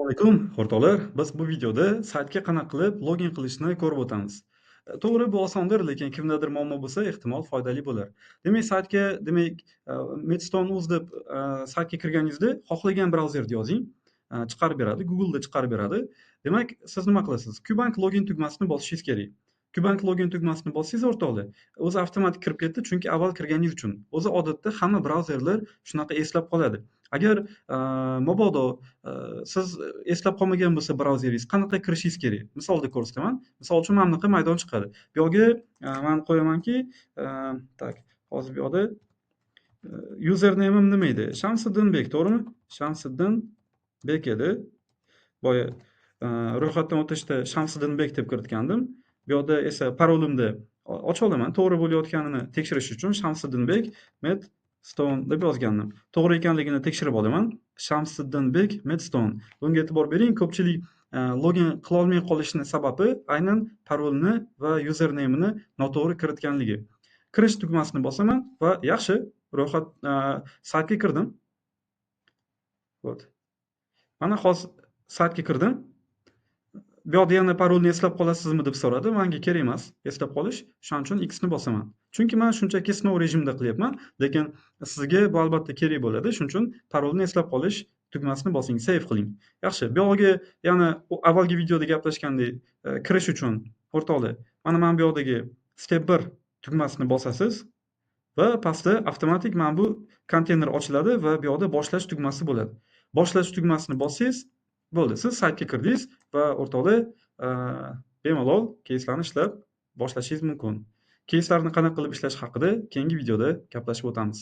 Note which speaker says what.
Speaker 1: Alaykum, o'rtoqlar. Biz bu videoda saytga qanaqa qilib login qilishni ko'rib o'tamiz. To'g'ri, bu osondir, lekin kimdadir muammo bo'lsa, ehtimol foydali bo'lar. Demak, saytga Medstone.uz deb saytga kirganingizda xohlagan brauzerda yozing, chiqarib beradi. Google'da chiqarib beradi. Demak, siz nima qilasiz? Kubank login tugmasini bosishingiz kerak. Kubank login tugmasini bossangiz, o'rtoqlar, o'zi avtomatik kirib ketdi, chunki avval kirganingiz uchun. O'zi odatda hamma brauzerlar shunaqa eslab qoladi. Agar mabodo siz eslab qolmagan bo'lsa brauzeringiz qanaqa kirishingiz kerak? Misolda ko'rsataman. Misol uchun mana bunaqa maydon chiqadi. Bu yerga men qo'yamanki, tak, hozir bu yoqda username'im nima edi? Shamsiddinbek, to'g'rimi? Shamsiddinbek edi. Boya ro'yxatdan o'tishda Shamsiddinbek deb kiritgandim. Bu yoqda esa parolimni ocha olaman. To'g'ri bo'layotganini tekshirish uchun Shamsiddinbek Medstone deb yozgandim. To'g'ri ekanligini tekshirib olaman. Shamsiddinbek Medstone. Bunga e'tibor bering. Ko'pchilik login qila olmay qolishini sababi aynan parolni va username'ini noto'g'ri kiritganligi. Kirish tugmasini bosaman va yaxshi, ro'yxat saytga kirdim. Mana hozir saytga kirdim. Bu yoqda yana parolni eslab qolasizmi deb so'radi. Menga kerak emas eslab qolish. Shuning uchun X ni bosaman. Chunki men shunchaki sinov rejimida qilyapman, lekin sizga bu albatta kerak bo'ladi. Shuning uchun parolni eslab qolish tugmasini bosing, save qiling. Yaxshi, bu yoqga yana avvalgi videoda gaplashgandek, kirish uchun o'rtoqlar, mana bu yoqdagi step 1 tugmasini bosasiz va pastda avtomatik mana bu konteyner ochiladi va bu yoqda boshlash tugmasi bo'ladi. Boshlash tugmasini bossangiz bo'ldi. Siz saytga kirdingiz va o'rtoqlar bemalol keyslarni ishlab boshlashingiz mumkin. Keyslarni qanaqa qilib ishlash haqida keyingi videoda gaplashib o'tamiz.